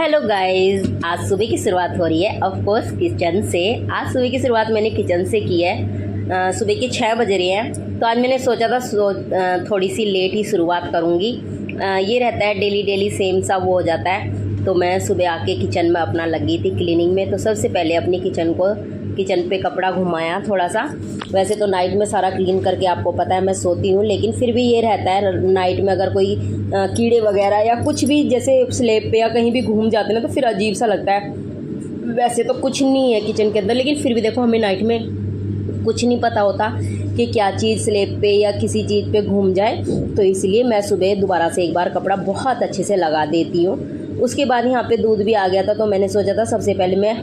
Hello guys, आज सुबह की शुरुआत हो रही है ऑफ कोर्स किचन से। आज सुबह की शुरुआत मैंने किचन से की है। सुबह के 6 बज रहे हैं, तो आज मैंने सोचा था थोड़ी सी लेट ही शुरुआत करूँगी। ये रहता है डेली सेम सा वो हो जाता है। तो मैं सुबह आके किचन में अपना लगी थी क्लीनिंग में। तो सबसे पहले अपनी किचन पे कपड़ा घुमाया थोड़ा सा। वैसे तो नाइट में सारा क्लीन करके आपको पता है मैं सोती हूँ, लेकिन फिर भी ये रहता है नाइट में अगर कोई कीड़े वगैरह या कुछ भी जैसे स्लेब पे या कहीं भी घूम जाते हैं ना, तो फिर अजीब सा लगता है। वैसे तो कुछ नहीं है किचन के अंदर, लेकिन फिर भी देखो हमें नाइट में कुछ नहीं पता होता कि क्या चीज़ स्लेब पे या किसी चीज़ पे घूम जाए। तो इसलिए मैं सुबह दोबारा से एक बार कपड़ा बहुत अच्छे से लगा देती हूँ। उसके बाद यहाँ पे दूध भी आ गया था, तो मैंने सोचा था सबसे पहले मैं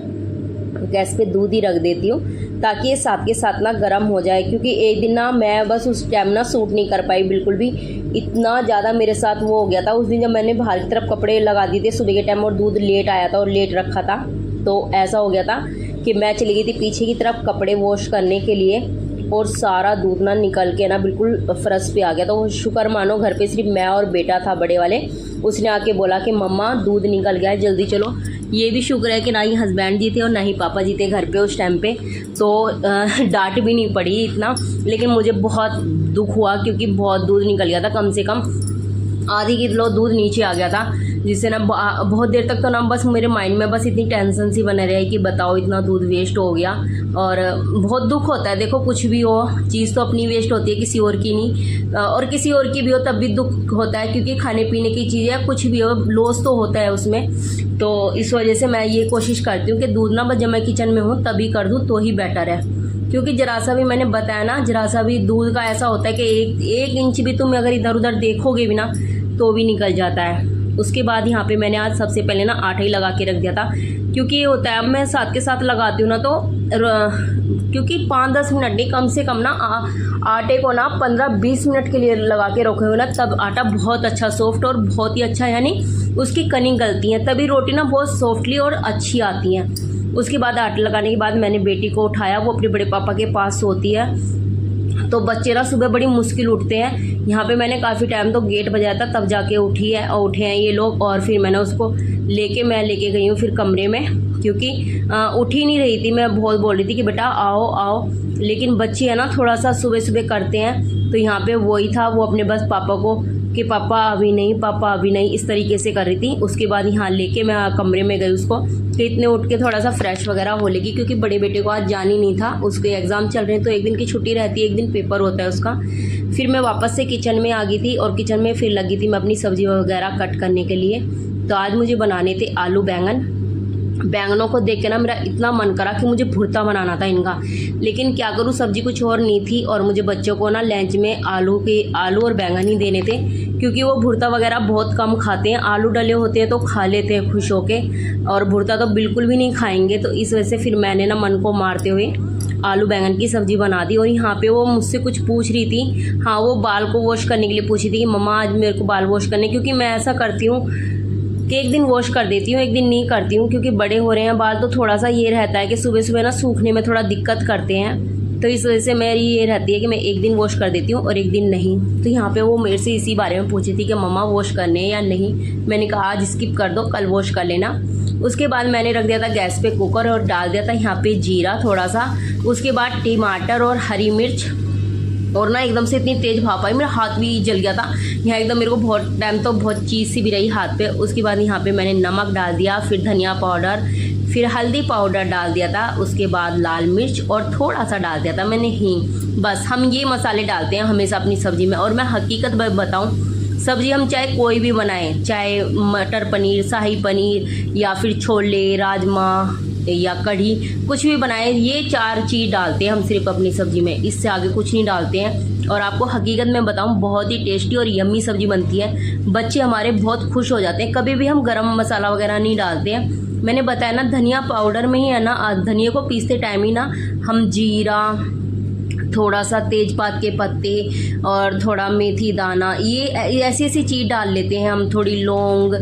गैस पे दूध ही रख देती हूँ ताकि ये साथ के साथ ना गर्म हो जाए। क्योंकि एक दिन ना मैं बस उस टाइम ना सूट नहीं कर पाई बिल्कुल भी, इतना ज़्यादा मेरे साथ वो हो गया था। उस दिन जब मैंने बाहर की तरफ कपड़े लगा दिए थे सुबह के टाइम और दूध लेट आया था और लेट रखा था, तो ऐसा हो गया था कि मैं चली गई थी पीछे की तरफ कपड़े वॉश करने के लिए और सारा दूध ना निकल के ना बिल्कुल फर्श पे आ गया। तो शुक्र मानो घर पे सिर्फ मैं और बेटा था बड़े वाले। उसने आके बोला कि मम्मा दूध निकल गया है, जल्दी चलो। ये भी शुक्र है कि ना ही हस्बैंड जी थे और ना ही पापा जी थे घर पे उस टाइम पे, तो डांट भी नहीं पड़ी इतना। लेकिन मुझे बहुत दुख हुआ क्योंकि बहुत दूध निकल गया था, कम से कम आधी किलो दूध नीचे आ गया था, जिससे ना बहुत देर तक तो ना बस मेरे माइंड में बस इतनी टेंशन सी बने रही कि बताओ इतना दूध वेस्ट हो गया। और बहुत दुख होता है। देखो कुछ भी हो, चीज़ तो अपनी वेस्ट होती है, किसी और की नहीं। और किसी और की भी हो तब भी दुख होता है, क्योंकि खाने पीने की चीज़ें कुछ भी हो लॉस तो होता है उसमें। तो इस वजह से मैं ये कोशिश करती हूँ कि दूध ना बस जब मैं किचन में हूँ तभी कर दूँ तो ही बेटर है। क्योंकि जरा सा भी मैंने बताया ना, जरा सा भी दूध का ऐसा होता है कि एक इंच भी तुम अगर इधर उधर देखोगे भी ना तो भी निकल जाता है। उसके बाद यहाँ पे मैंने आज सबसे पहले ना आटा ही लगा के रख दिया था, क्योंकि ये होता है अब मैं साथ के साथ लगाती हूँ ना तो क्योंकि 5-10 मिनट नहीं, कम से कम ना आटे को ना 15-20 मिनट के लिए लगा के रखे हुए ना, तब आटा बहुत अच्छा सॉफ्ट और बहुत ही अच्छा यानी उसकी कनी गलती है, तभी रोटी ना बहुत सॉफ्टली और अच्छी आती है। उसके बाद आटा लगाने के बाद मैंने बेटी को उठाया, वो अपने बड़े पापा के पास सोती है। तो बच्चे ना सुबह बड़ी मुश्किल उठते हैं। यहाँ पे मैंने काफ़ी टाइम तो गेट बजाया था तब जाके उठी है और उठे हैं ये लोग। और फिर मैंने उसको मैं लेके गई हूँ फिर कमरे में, क्योंकि उठ ही नहीं रही थी। मैं बहुत बोल रही थी कि बेटा आओ आओ, लेकिन बच्चे है ना थोड़ा सा सुबह सुबह करते हैं। तो यहाँ पे वही था, वो अपने बस पापा को कि पापा अभी नहीं, पापा अभी नहीं, इस तरीके से कर रही थी। उसके बाद यहाँ लेके मैं कमरे में गई उसको कि इतने उठ के थोड़ा सा फ्रेश वगैरह हो लेगी, क्योंकि बड़े बेटे को आज जान ही नहीं था, उसके एग्ज़ाम चल रहे हैं तो एक दिन की छुट्टी रहती है, एक दिन पेपर होता है उसका। फिर मैं वापस से किचन में आ गई थी और किचन में फिर लगी थी मैं अपनी सब्ज़ी वगैरह कट करने के लिए। तो आज मुझे बनाने थे आलू बैंगन। बैंगनों को देख के ना मेरा इतना मन करा कि मुझे भुर्ता बनाना था इनका, लेकिन क्या करूँ सब्जी कुछ और नहीं थी। और मुझे बच्चों को ना लंच में आलू और बैंगन ही देने थे, क्योंकि वो भुर्ता वगैरह बहुत कम खाते हैं। आलू डले होते हैं तो खा लेते हैं खुश होके, और भुर्ता तो बिल्कुल भी नहीं खाएंगे। तो इस वजह से फिर मैंने ना मन को मारते हुए आलू बैंगन की सब्ज़ी बना दी। और यहाँ पे वो मुझसे कुछ पूछ रही थी, हाँ वो बाल को वॉश करने के लिए पूछी थी कि मम्मा आज मेरे को बाल वॉश करने, क्योंकि मैं ऐसा करती हूँ कि एक दिन वॉश कर देती हूँ एक दिन नहीं करती हूँ, क्योंकि बड़े हो रहे हैं बाल तो थोड़ा सा ये रहता है कि सुबह सुबह ना सूखने में थोड़ा दिक्कत करते हैं। तो इस वजह से मेरी ये रहती है कि मैं एक दिन वॉश कर देती हूँ और एक दिन नहीं। तो यहाँ पे वो मेरे से इसी बारे में पूछी थी कि मम्मा वॉश करने या नहीं। मैंने कहा आज स्किप कर दो, कल वॉश कर लेना। उसके बाद मैंने रख दिया था गैस पे कुकर और डाल दिया था यहाँ पे जीरा थोड़ा सा। उसके बाद टमाटर और हरी मिर्च, और ना एकदम से इतनी तेज़ भाप आई, मेरा हाथ भी जल गया था यहाँ एकदम, मेरे को बहुत टाइम तो बहुत चीज़ सी भी रही हाथ पे। उसके बाद यहाँ पे मैंने नमक डाल दिया, फिर धनिया पाउडर, फिर हल्दी पाउडर डाल दिया था। उसके बाद लाल मिर्च और थोड़ा सा डाल दिया था मैंने हींग। बस हम ये मसाले डालते हैं हमेशा अपनी सब्ज़ी में। और मैं हकीकत बताऊँ, सब्ज़ी हम चाहे कोई भी बनाएं, चाहे मटर पनीर, शाही पनीर या फिर छोले राजमा या कढ़ी, कुछ भी बनाएं, ये 4 चीज़ डालते हैं हम सिर्फ अपनी सब्ज़ी में, इससे आगे कुछ नहीं डालते हैं। और आपको हकीकत में बताऊं बहुत ही टेस्टी और यम्मी सब्ज़ी बनती है। बच्चे हमारे बहुत खुश हो जाते हैं। कभी भी हम गरम मसाला वगैरह नहीं डालते हैं। मैंने बताया ना धनिया पाउडर में ही है ना, धनिया को पीसते टाइम ही ना हम जीरा, थोड़ा सा तेजपात के पत्ते और थोड़ा मेथी दाना, ये ऐसी ऐसी चीज़ डाल लेते हैं हम, थोड़ी लौंग,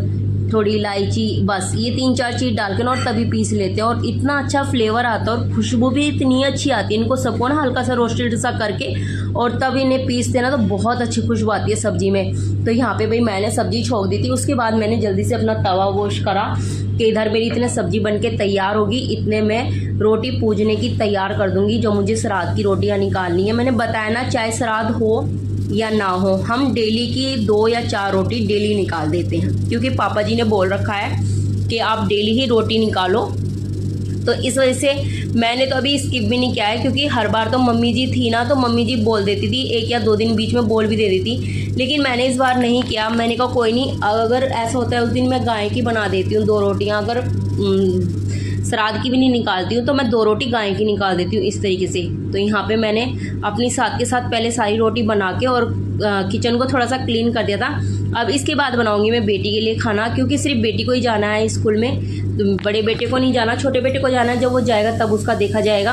थोड़ी इलायची, बस ये 3-4 चीज़ डाल के ना और तभी पीस लेते हैं। और इतना अच्छा फ्लेवर आता है और खुशबू भी इतनी अच्छी आती है। इनको सबको ना हल्का सा रोस्टेड सा करके और तब इन्हें पीसते ना तो बहुत अच्छी खुशबू आती है सब्ज़ी में। तो यहाँ पे भाई मैंने सब्ज़ी छोंक दी थी। उसके बाद मैंने जल्दी से अपना तवा वॉश करा कि इधर मेरी इतने सब्जी बन के तैयार होगी, इतने में रोटी पूजने की तैयार कर दूंगी जो मुझे श्राद्ध की रोटियां निकालनी है। मैंने बताया ना, चाहे श्राद्ध हो या ना हो, हम डेली की 2 या 4 रोटी डेली निकाल देते हैं, क्योंकि पापा जी ने बोल रखा है कि आप डेली ही रोटी निकालो। तो इस वजह से मैंने तो अभी स्किप भी नहीं किया है, क्योंकि हर बार तो मम्मी जी थी ना, तो मम्मी जी बोल देती थी, 1 या 2 दिन बीच में बोल भी दे देती, लेकिन मैंने इस बार नहीं किया। मैंने कहा कोई नहीं, अगर ऐसा होता है उस दिन मैं गाय की बना देती हूँ 2 रोटियाँ, अगर श्राद्ध की भी नहीं निकालती हूँ तो मैं 2 रोटी गाय की निकाल देती हूँ इस तरीके से। तो यहाँ पे मैंने अपनी साथ के साथ पहले सारी रोटी बना के और किचन को थोड़ा सा क्लीन कर दिया था। अब इसके बाद बनाऊंगी मैं बेटी के लिए खाना, क्योंकि सिर्फ बेटी को ही जाना है स्कूल में, तो बड़े बेटे को नहीं जाना, छोटे बेटे को जाना है। जब वो जाएगा तब उसका देखा जाएगा।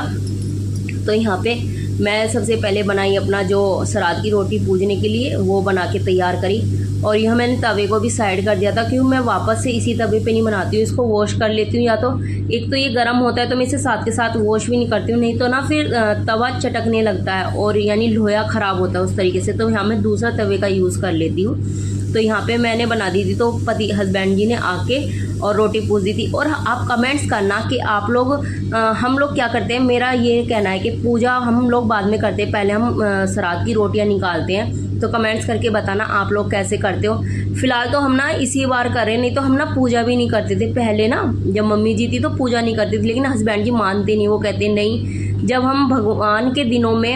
तो यहाँ पे मैं सबसे पहले बनाई अपना जो श्राद्ध की रोटी पूजने के लिए, वो बना के तैयार करी। और यह मैंने तवे को भी साइड कर दिया था, क्योंकि मैं वापस से इसी तवे पे नहीं बनाती हूँ, इसको वॉश कर लेती हूँ। या तो एक तो ये गर्म होता है तो मैं इसे साथ के साथ वॉश भी नहीं करती हूँ, नहीं तो ना फिर तवा चटकने लगता है और यानी लोहा ख़राब होता है उस तरीके से। तो यहाँ मैं दूसरा तवे का यूज़ कर लेती हूँ। तो यहाँ पे मैंने बना दी थी, तो पति हस्बैंड जी ने आके और रोटी पूज दी थी। और आप कमेंट्स करना कि आप लोग हम लोग क्या करते हैं। मेरा ये कहना है कि पूजा हम लोग बाद में करते हैं, पहले हम श्राद्ध की रोटियां निकालते हैं। तो कमेंट्स करके बताना आप लोग कैसे करते हो। फिलहाल तो हम ना इसी बार कर रहे हैं, नहीं तो हम ना पूजा भी नहीं करते थे पहले ना, जब मम्मी जी थी तो पूजा नहीं करती थी। लेकिन हस्बैंड जी मानते नहीं, वो कहते नहीं, जब हम भगवान के दिनों में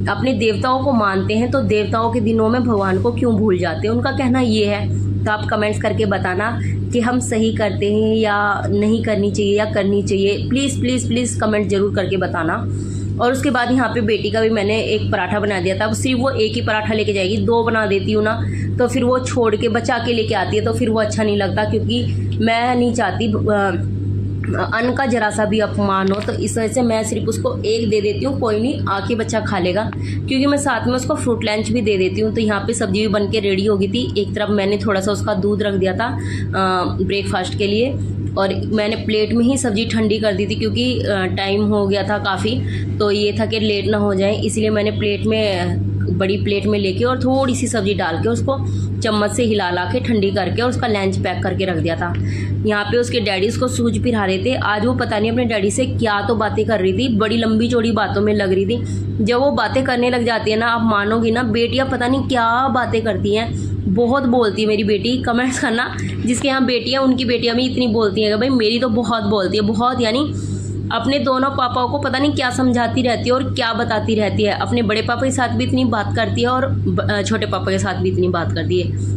अपने देवताओं को मानते हैं तो देवताओं के दिनों में भगवान को क्यों भूल जाते हैं, उनका कहना ये है। तो आप कमेंट्स करके बताना कि हम सही करते हैं या नहीं करनी चाहिए या करनी चाहिए। प्लीज़ प्लीज़ प्लीज़ कमेंट ज़रूर करके बताना। और उसके बाद यहाँ पे बेटी का भी मैंने एक पराठा बना दिया था। अब सिर्फ वो एक ही पराठा लेके जाएगी, 2 बना देती हूँ ना तो फिर वो छोड़ के बचा के लेके आती है, तो फिर वो अच्छा नहीं लगता, क्योंकि मैं नहीं चाहती अन्न का जरा सा भी अपमान हो। तो इस वजह से मैं सिर्फ उसको एक दे देती हूँ, कोई नहीं आके बच्चा खा लेगा, क्योंकि मैं साथ में उसको फ्रूट लंच भी दे देती हूँ। तो यहाँ पे सब्जी भी बन के रेडी हो गई थी। एक तरफ मैंने थोड़ा सा उसका दूध रख दिया था ब्रेकफास्ट के लिए, और मैंने प्लेट में ही सब्ज़ी ठंडी कर दी थी, क्योंकि टाइम हो गया था काफ़ी। तो ये था कि लेट ना हो जाए, इसलिए मैंने प्लेट में बड़ी प्लेट में लेके और थोड़ी सी सब्ज़ी डाल के उसको चम्मच से हिला ला के ठंडी करके और उसका लंच पैक करके रख दिया था। यहाँ पे उसके डैडी उसको सूझ पिरा रहे थे। आज वो पता नहीं अपने डैडी से क्या तो बातें कर रही थी, बड़ी लंबी चौड़ी बातों में लग रही थी। जब वो बातें करने लग जाती है ना, आप मानोगी ना, बेटियाँ पता नहीं क्या बातें करती हैं, बहुत बोलती है मेरी बेटी। कमेंट्स करना जिसके यहाँ बेटियाँ, उनकी बेटियाँ भी इतनी बोलती हैं कि भाई मेरी तो बहुत बोलती है, बहुत, यानी अपने दोनों पापाओं को पता नहीं क्या समझाती रहती है और क्या बताती रहती है। अपने बड़े पापा के साथ भी इतनी बात करती है और छोटे पापा के साथ भी इतनी बात करती है।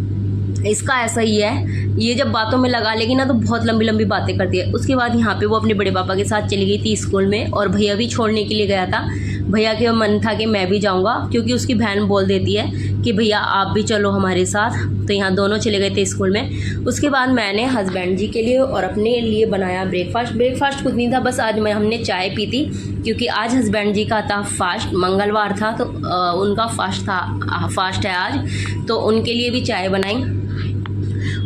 इसका ऐसा ही है, ये जब बातों में लगा लेगी ना तो बहुत लंबी लंबी बातें करती है। उसके बाद यहाँ पे वो अपने बड़े पापा के साथ चली गई थी स्कूल में, और भैया भी छोड़ने के लिए गया था। भैया के मन था कि मैं भी जाऊँगा, क्योंकि उसकी बहन बोल देती है कि भैया आप भी चलो हमारे साथ। तो यहाँ दोनों चले गए थे स्कूल में। उसके बाद मैंने हस्बैंड जी के लिए और अपने लिए बनाया ब्रेकफास्ट कुछ नहीं था, बस आज हमने चाय पी थी, क्योंकि आज हस्बैंड जी का था फास्ट, मंगलवार था तो उनका फास्ट है आज, तो उनके लिए भी चाय बनाई।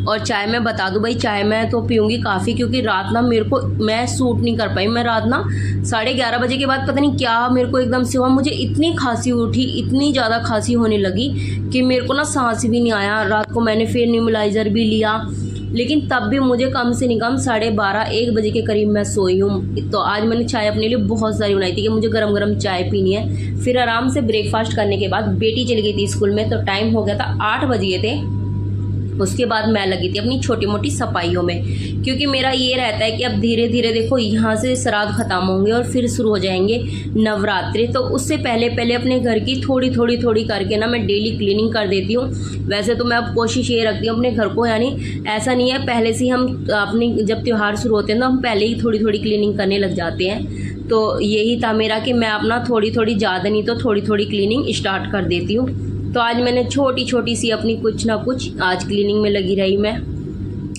और चाय मैं बता दूं भाई, चाय मैं तो पीऊँगी काफ़ी, क्योंकि रात ना मैं सूट नहीं कर पाई। मैं रात ना 11:30 बजे के बाद पता नहीं क्या मेरे को एकदम से हुआ, मुझे इतनी खांसी उठी, इतनी ज़्यादा खांसी होने लगी कि मेरे को ना सांस भी नहीं आया। रात को मैंने फिर न्यूबलाइज़र भी लिया, लेकिन तब भी मुझे कम से कम 12:30-1 बजे के करीब मैं सोई हूँ। तो आज मैंने चाय अपने लिए बहुत सारी बनाई थी कि मुझे गरम गरम चाय पीनी है। फिर आराम से ब्रेकफास्ट करने के बाद बेटी चली गई थी स्कूल में, तो टाइम हो गया था 8 बजे थे। उसके बाद मैं लगी थी अपनी छोटी मोटी सफाइयों में, क्योंकि मेरा ये रहता है कि अब धीरे धीरे देखो यहाँ से श्राद्ध ख़त्म होंगे और फिर शुरू हो जाएंगे नवरात्रि। तो उससे पहले अपने घर की थोड़ी करके ना मैं डेली क्लीनिंग कर देती हूँ। वैसे तो मैं अब कोशिश ये रखती हूँ अपने घर को, यानी ऐसा नहीं है पहले से हम अपनी जब त्यौहार शुरू होते हैं तो हम पहले ही थोड़ी क्लीनिंग करने लग जाते हैं। तो यही था मेरा कि मैं अपना थोड़ी ज़्यादा नहीं तो थोड़ी क्लीनिंग स्टार्ट कर देती हूँ। तो आज मैंने छोटी सी अपनी कुछ ना कुछ आज क्लीनिंग में लगी रही मैं।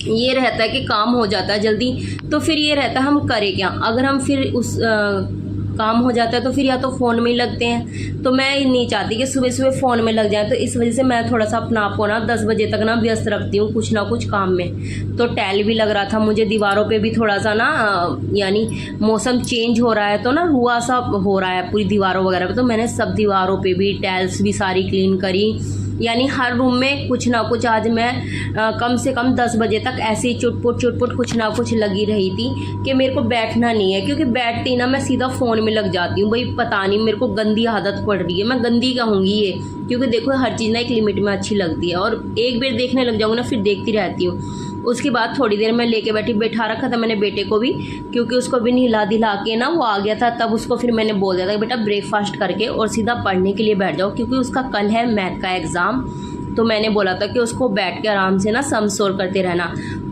ये रहता है कि काम हो जाता है जल्दी, तो फिर ये रहता है हम करें क्या। अगर हम फिर उस काम हो जाता है तो फिर या तो फ़ोन में ही लगते हैं, तो मैं नहीं चाहती कि सुबह फ़ोन में लग जाए। तो इस वजह से मैं थोड़ा सा अपना आप को ना 10 बजे तक ना व्यस्त रखती हूँ कुछ ना कुछ काम में। तो टैल भी लग रहा था मुझे, दीवारों पे भी थोड़ा सा ना, यानी मौसम चेंज हो रहा है तो ना रुआ सा हो रहा है पूरी दीवारों वगैरह पे, तो मैंने सब दीवारों पे भी टैल्स भी सारी क्लीन करी। यानी हर रूम में कुछ ना कुछ आज मैं कम से कम 10 बजे तक ऐसे ही चुटपुट कुछ ना कुछ लगी रही थी कि मेरे को बैठना नहीं है, क्योंकि बैठती ही ना मैं सीधा फ़ोन में लग जाती हूँ। भाई पता नहीं मेरे को गंदी आदत पड़ रही है, मैं गंदी कहूँगी ये, क्योंकि देखो हर चीज़ ना एक लिमिट में अच्छी लगती है, और एक बार देखने लग जाऊँगी ना फिर देखती रहती हूँ। उसके बाद थोड़ी देर मैं लेके बैठा रखा था मैंने बेटे को भी, क्योंकि उसको भी नहला दिला के ना वो आ गया था। तब उसको फिर मैंने बोल दिया था कि बेटा ब्रेकफास्ट करके और सीधा पढ़ने के लिए बैठ जाओ, क्योंकि उसका कल है मैथ का एग्ज़ाम। तो मैंने बोला था कि उसको बैठ के आराम से ना सम सोल्व करते रहना।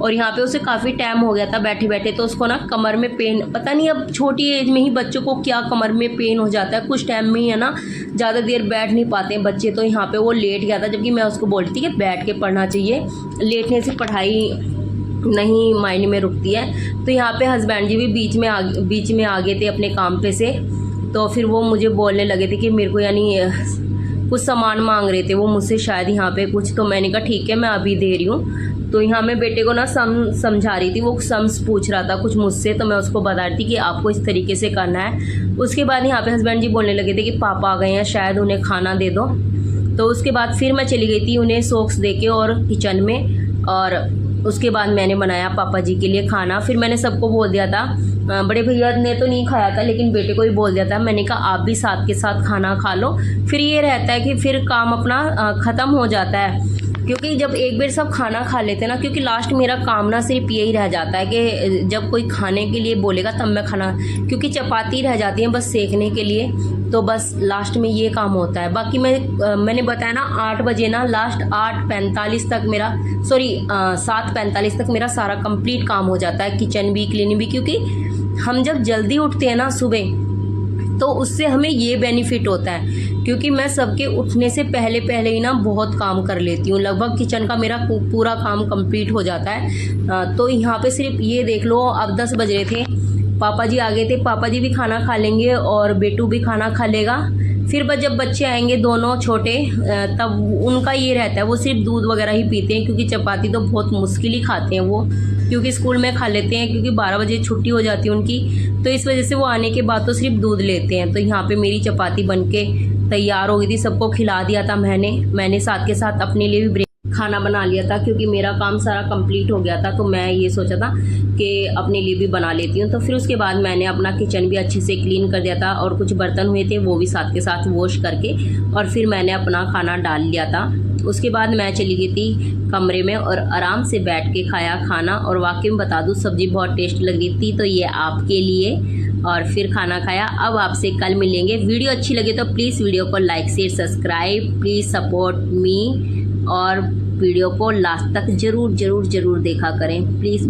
और यहाँ पे उसे काफ़ी टाइम हो गया था बैठे बैठे, तो उसको ना कमर में पेन, पता नहीं अब छोटी एज में ही बच्चों को क्या कमर में पेन हो जाता है, कुछ टाइम में ही है ना, ज़्यादा देर बैठ नहीं पाते हैं बच्चे। तो यहाँ पे वो लेट गया था, जबकि मैं उसको बोलती थी कि बैठ के पढ़ना चाहिए, लेटने से पढ़ाई नहीं मायने में रुकती है। तो यहाँ पे हस्बैंड जी भी बीच में आ गए थे अपने काम पे से। तो फिर वो मुझे बोलने लगे थे कि मेरे को यानी कुछ सामान मांग रहे थे वो मुझसे शायद यहाँ पे कुछ। तो मैंने कहा ठीक है मैं अभी दे रही हूँ। तो यहाँ मैं बेटे को ना समझा रही थी, वो सम्स पूछ रहा था कुछ मुझसे, तो मैं उसको बता रही थी कि आपको इस तरीके से करना है। उसके बाद यहाँ पे हस्बैंड जी बोलने लगे थे कि पापा आ गए हैं शायद, उन्हें खाना दे दो। तो उसके बाद फिर मैं चली गई थी उन्हें सॉक्स दे के और किचन में, और उसके बाद मैंने बनाया पापा जी के लिए खाना। फिर मैंने सबको बोल दिया था, बड़े भैया ने तो नहीं खाया था लेकिन बेटे को भी बोल दिया था, मैंने कहा आप भी साथ के साथ खाना खा लो। फिर ये रहता है कि फिर काम अपना ख़त्म हो जाता है, क्योंकि जब एक बार सब खाना खा लेते हैं ना, क्योंकि लास्ट मेरा काम ना सिर्फ यही रह जाता है कि जब कोई खाने के लिए बोलेगा तब मैं खाना, क्योंकि चपाती रह जाती है बस सेकने के लिए, तो बस लास्ट में ये काम होता है। बाकी मैंने बताया ना 8 बजे ना लास्ट 8:45 तक मेरा 7:45 तक मेरा सारा कंप्लीट काम हो जाता है, किचन भी क्लीनिंग भी। क्योंकि हम जब जल्दी उठते हैं ना सुबह, तो उससे हमें ये बेनिफिट होता है, क्योंकि मैं सबके उठने से पहले ही ना बहुत काम कर लेती हूँ, लगभग किचन का मेरा पूरा काम कंप्लीट हो जाता है। तो यहाँ पे सिर्फ ये देख लो, अब 10 बज रहे थे, पापा जी आ गए थे, पापा जी भी खाना खा लेंगे और बेटू भी खाना खा लेगा। फिर जब बच्चे आएंगे दोनों छोटे, तब उनका ये रहता है वो सिर्फ दूध वगैरह ही पीते हैं, क्योंकि चपाती तो बहुत मुश्किल ही खाते हैं वो, क्योंकि स्कूल में खा लेते हैं, क्योंकि 12 बजे छुट्टी हो जाती है उनकी, तो इस वजह से वो आने के बाद तो सिर्फ दूध लेते हैं। तो यहाँ पे मेरी चपाती बनके तैयार हो गई थी, सबको खिला दिया था मैंने साथ के साथ अपने लिए भी खाना बना लिया था, क्योंकि मेरा काम सारा कंप्लीट हो गया था। तो मैं ये सोचा था कि अपने लिए भी बना लेती हूँ। तो फिर उसके बाद मैंने अपना किचन भी अच्छे से क्लीन कर दिया था, और कुछ बर्तन हुए थे वो भी साथ के साथ वॉश करके, और फिर मैंने अपना खाना डाल लिया था। उसके बाद मैं चली गई थी कमरे में और आराम से बैठ के खाया खाना, और वाकई में बता दूँ सब्ज़ी बहुत टेस्ट लगी थी, तो ये आपके लिए। और फिर खाना खाया। अब आपसे कल मिलेंगे। वीडियो अच्छी लगे तो प्लीज़ वीडियो को like share subscribe, please support me, और वीडियो को लास्ट तक ज़रूर देखा करें, प्लीज़।